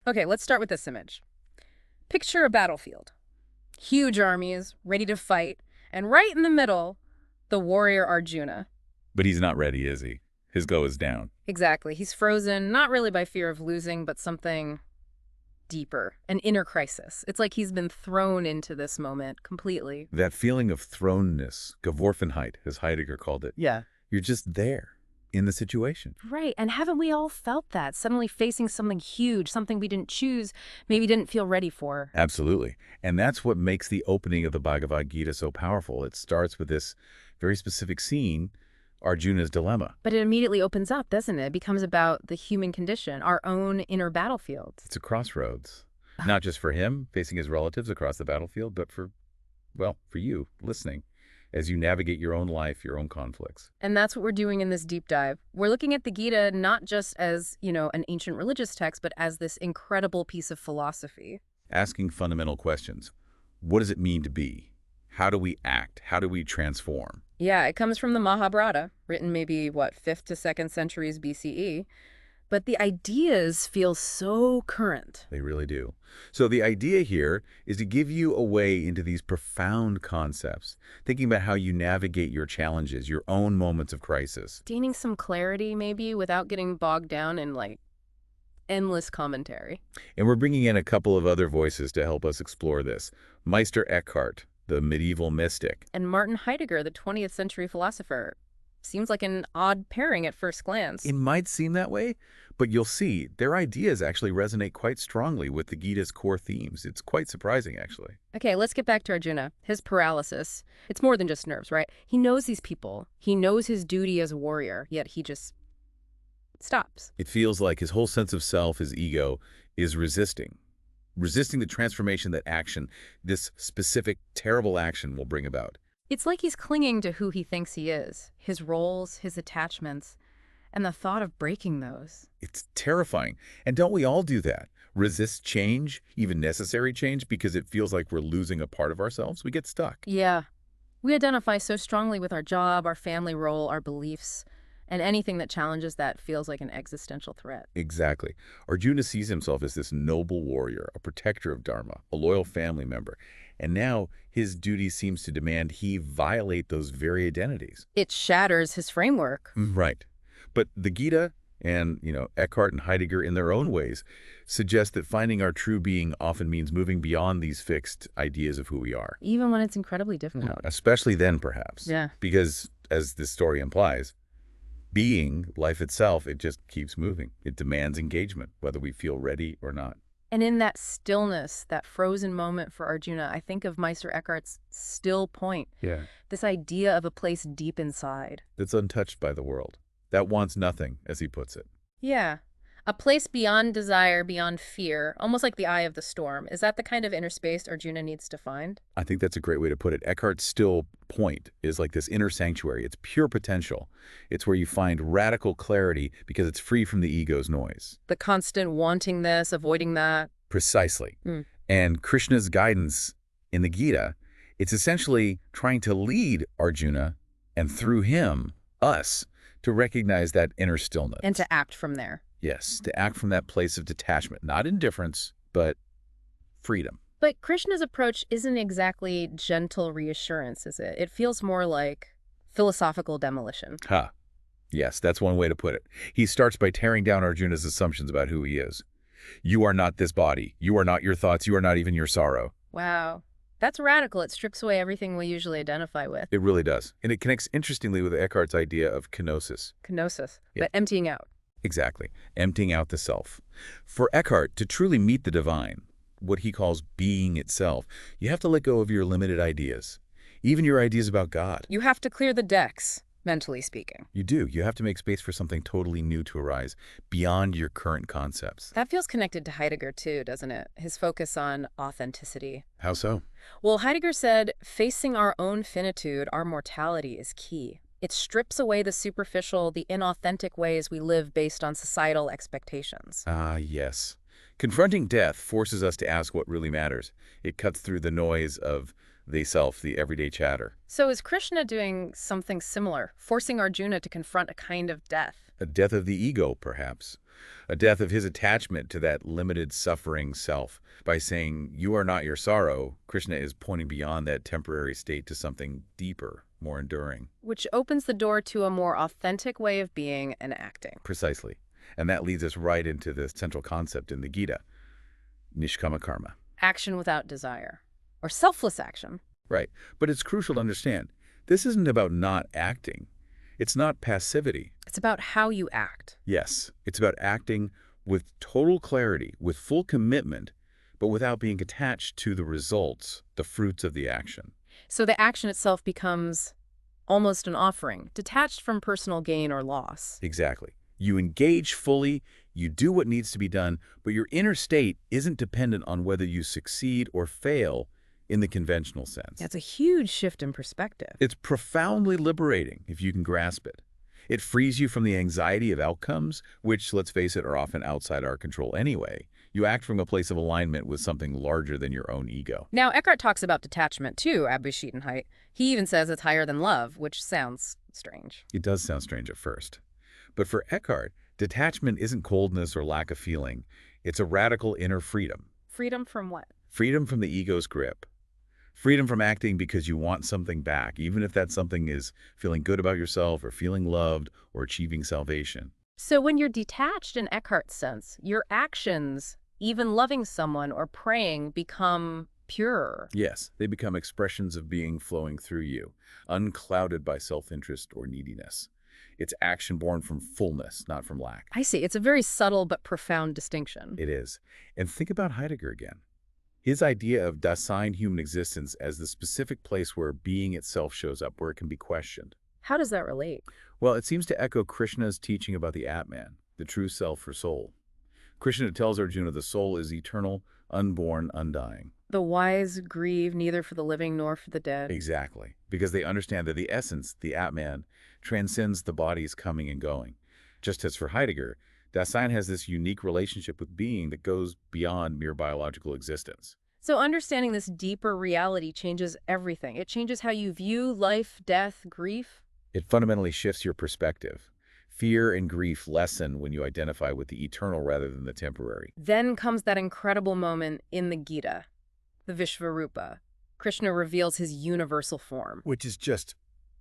Okay, let's start with this image. Picture a battlefield. Huge armies, ready to fight, and right in the middle, the warrior Arjuna. But he's not ready, is he? His go is down. Exactly. He's frozen, not really by fear of losing, but something deeper, an inner crisis. It's like he's been thrown into this moment completely. That feeling of thrownness, Geworfenheit, as Heidegger called it. Yeah. You're just there, in the situation. Right, and haven't we all felt that? Suddenly facing something huge, something we didn't choose, maybe didn't feel ready for. Absolutely. And that's what makes the opening of the Bhagavad Gita so powerful. It starts with this very specific scene, Arjuna's dilemma. But it immediately opens up, doesn't it? It becomes about the human condition, our own inner battlefields. It's a crossroads. Not just for him, facing his relatives across the battlefield, but for, well, for you, listening, as you navigate your own life, your own conflicts. And that's what we're doing in this deep dive. We're looking at the Gita not just as, an ancient religious text, but as this incredible piece of philosophy. Asking fundamental questions. What does it mean to be? How do we act? How do we transform? Yeah, it comes from the Mahabharata, written maybe, 5th to 2nd centuries BCE. But the ideas feel so current. They really do. So the idea here is to give you a way into these profound concepts, thinking about how you navigate your challenges, your own moments of crisis. Gaining some clarity, maybe, without getting bogged down in, endless commentary. And we're bringing in a couple of other voices to help us explore this. Meister Eckhart, the medieval mystic. And Martin Heidegger, the 20th century philosopher. Seems like an odd pairing at first glance. It might seem that way, but you'll see their ideas actually resonate quite strongly with the Gita's core themes. It's quite surprising, actually. Okay, let's get back to Arjuna. His paralysis. It's more than just nerves, right? He knows these people. He knows his duty as a warrior, yet he just stops. It feels like his whole sense of self, his ego, is resisting the transformation that action, this specific, terrible action, will bring about. It's like he's clinging to who he thinks he is, his roles, his attachments, and the thought of breaking those. It's terrifying. And don't we all do that? Resist change, even necessary change, because it feels like we're losing a part of ourselves? We get stuck. Yeah. We identify so strongly with our job, our family role, our beliefs, and anything that challenges that feels like an existential threat. Exactly. Arjuna sees himself as this noble warrior, a protector of Dharma, a loyal family member. And now his duty seems to demand he violate those very identities. It shatters his framework. Right. But the Gita and, Eckhart and Heidegger in their own ways suggest that finding our true being often means moving beyond these fixed ideas of who we are. Even when it's incredibly difficult. Especially then, perhaps. Yeah. Because, as this story implies, being, life itself, it just keeps moving. It demands engagement, whether we feel ready or not. And in that stillness, that frozen moment for Arjuna, I think of Meister Eckhart's still point. Yeah. This idea of a place deep inside. That's untouched by the world. That wants nothing, as he puts it. Yeah. A place beyond desire, beyond fear, almost like the eye of the storm. Is that the kind of inner space Arjuna needs to find? I think that's a great way to put it. Eckhart's still point is like this inner sanctuary. It's pure potential. It's where you find radical clarity because it's free from the ego's noise. The constant wanting this, avoiding that. Precisely. And Krishna's guidance in the Gita, it's essentially trying to lead Arjuna, and through him, us, to recognize that inner stillness. And to act from there. Yes, to act from that place of detachment, not indifference, but freedom. But Krishna's approach isn't exactly gentle reassurance, is it? It feels more like philosophical demolition. Yes, that's one way to put it. He starts by tearing down Arjuna's assumptions about who he is. You are not this body. You are not your thoughts. You are not even your sorrow. Wow. That's radical. It strips away everything we usually identify with. It really does. And it connects interestingly with Eckhart's idea of kenosis. Kenosis, Yeah. but emptying out. Exactly. Emptying out the self. For Eckhart, to truly meet the divine, what he calls being itself, you have to let go of your limited ideas, even your ideas about God. You have to clear the decks, mentally speaking. You do. You have to make space for something totally new to arise, beyond your current concepts. That feels connected to Heidegger too, doesn't it? His focus on authenticity. How so? Well, Heidegger said, facing our own finitude, our mortality, is key. It strips away the superficial, the inauthentic ways we live based on societal expectations. Yes. Confronting death forces us to ask what really matters. It cuts through the noise of the self, the everyday chatter. So is Krishna doing something similar, forcing Arjuna to confront a kind of death? A death of the ego, perhaps. a death of his attachment to that limited suffering self. By saying, you are not your sorrow, Krishna is pointing beyond that temporary state to something deeper, more enduring. Which opens the door to a more authentic way of being and acting. Precisely. And that leads us right into the central concept in the Gita, nishkama karma. Action without desire. Or selfless action. Right. But it's crucial to understand, this isn't about not acting. It's not passivity. It's about how you act. Yes, it's about acting with total clarity, with full commitment, but without being attached to the results, the fruits of the action. So the action itself becomes almost an offering, detached from personal gain or loss. Exactly. You engage fully, you do what needs to be done, but your inner state isn't dependent on whether you succeed or fail in the conventional sense. That's a huge shift in perspective. It's profoundly liberating if you can grasp it. It frees you from the anxiety of outcomes, which, let's face it, are often outside our control anyway. You act from a place of alignment with something larger than your own ego. Now, Eckhart talks about detachment too, Abhishektenheit. He even says it's higher than love, which sounds strange. It does sound strange at first. But for Eckhart, detachment isn't coldness or lack of feeling. It's a radical inner freedom. Freedom from what? Freedom from the ego's grip. Freedom from acting because you want something back, even if that something is feeling good about yourself or feeling loved or achieving salvation. So when you're detached in Eckhart's sense, your actions, even loving someone or praying, become purer. Yes, they become expressions of being flowing through you, unclouded by self-interest or neediness. It's action born from fullness, not from lack. I see. It's a very subtle but profound distinction. It is. And think about Heidegger again. His idea of Dasein, human existence, as the specific place where being itself shows up, where it can be questioned. How does that relate? Well, it seems to echo Krishna's teaching about the Atman, the true self or soul. Krishna tells Arjuna the soul is eternal, unborn, undying. The wise grieve neither for the living nor for the dead. Exactly, because they understand that the essence, the Atman, transcends the body's coming and going. Just as for Heidegger, Dasein has this unique relationship with being that goes beyond mere biological existence. So understanding this deeper reality changes everything. It changes how you view life, death, grief. It fundamentally shifts your perspective. Fear and grief lessen when you identify with the eternal rather than the temporary. Then comes that incredible moment in the Gita, the Vishvarupa. Krishna reveals his universal form. Which is just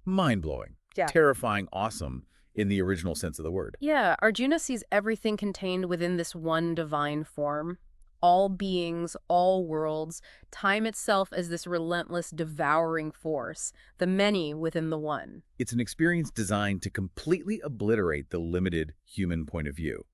mind-blowing, terrifying, awesome in the original sense of the word. Yeah, Arjuna sees everything contained within this one divine form. All beings, all worlds, time itself as this relentless, devouring force, the many within the one. It's an experience designed to completely obliterate the limited human point of view.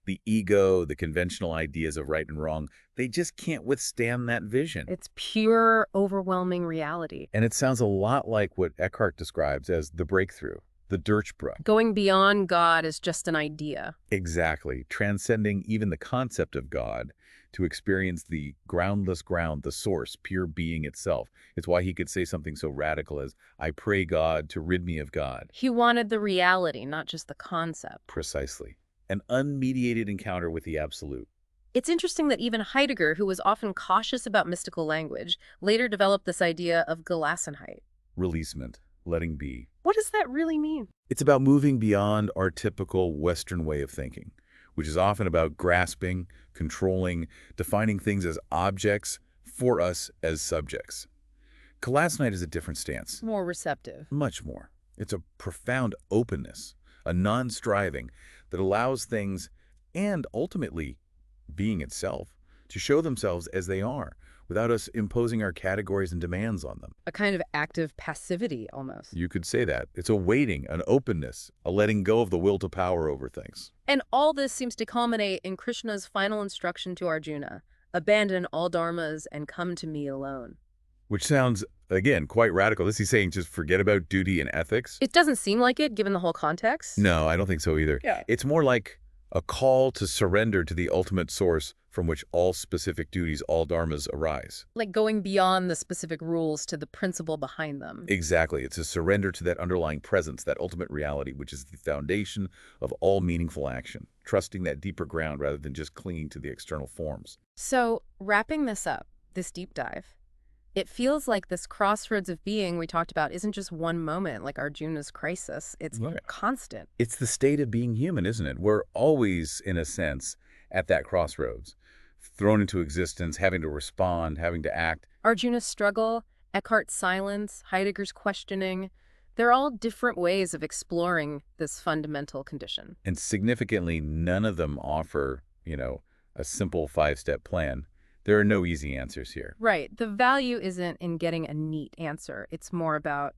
The ego, the conventional ideas of right and wrong, they just can't withstand that vision. It's pure, overwhelming reality. And it sounds a lot like what Eckhart describes as the breakthrough, the Durchbruch. Going beyond God is just an idea. Exactly, transcending even the concept of God to experience the groundless ground, the source, pure being itself. It's why he could say something so radical as, I pray God to rid me of God. He wanted the reality, not just the concept. Precisely. An unmediated encounter with the absolute. It's interesting that even Heidegger, who was often cautious about mystical language, later developed this idea of Gelassenheit. Releasement, letting be. What does that really mean? It's about moving beyond our typical Western way of thinking, which is often about grasping, controlling, defining things as objects for us as subjects. Gelassenheit is a different stance. More receptive. Much more. It's a profound openness, a non-striving that allows things, and ultimately being itself, to show themselves as they are, without us imposing our categories and demands on them. A kind of active passivity, almost. You could say that. It's a waiting, an openness, a letting go of the will to power over things. And all this seems to culminate in Krishna's final instruction to Arjuna, abandon all dharmas and come to me alone. Which sounds, again, quite radical. Is he saying just forget about duty and ethics? It doesn't seem like it, given the whole context. No, I don't think so either. Yeah. It's more like a call to surrender to the ultimate source from which all specific duties, all dharmas arise. Like going beyond the specific rules to the principle behind them. Exactly. It's a surrender to that underlying presence, that ultimate reality, which is the foundation of all meaningful action, trusting that deeper ground rather than just clinging to the external forms. So, wrapping this up, this deep dive, It feels like this crossroads of being we talked about isn't just one moment like Arjuna's crisis. It's Right. constant. It's the state of being human, isn't it? We're always, in a sense, at that crossroads, thrown into existence, having to respond, having to act. Arjuna's struggle, Eckhart's silence, Heidegger's questioning, they're all different ways of exploring this fundamental condition. And significantly, none of them offer, a simple five-step plan. There are no easy answers here. Right. The value isn't in getting a neat answer. It's more about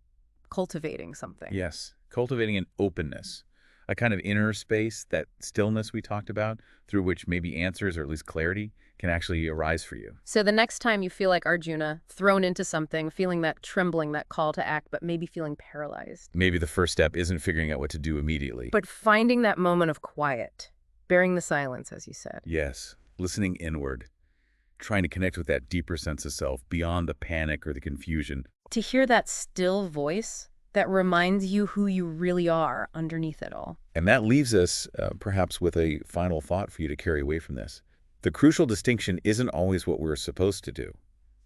cultivating something. Yes, cultivating an openness, a kind of inner space, that stillness we talked about, through which maybe answers or at least clarity can actually arise for you. So the next time you feel like Arjuna, thrown into something, feeling that trembling, that call to act, but maybe feeling paralyzed. Maybe the first step isn't figuring out what to do immediately. But finding that moment of quiet, bearing the silence, as you said. Yes, listening inward, trying to connect with that deeper sense of self beyond the panic or the confusion. To hear that still voice that reminds you who you really are underneath it all. And that leaves us perhaps with a final thought for you to carry away from this. The crucial distinction isn't always what we're supposed to do.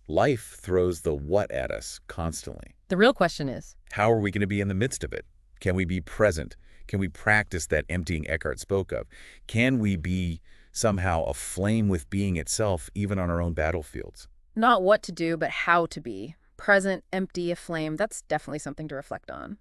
Life throws the what at us constantly. The real question is, How are we going to be in the midst of it? Can we be present? Can we practice that emptying Eckhart spoke of? Can we be somehow aflame with being itself, even on our own battlefields? not what to do, but how to be. Present, empty, aflame, that's definitely something to reflect on.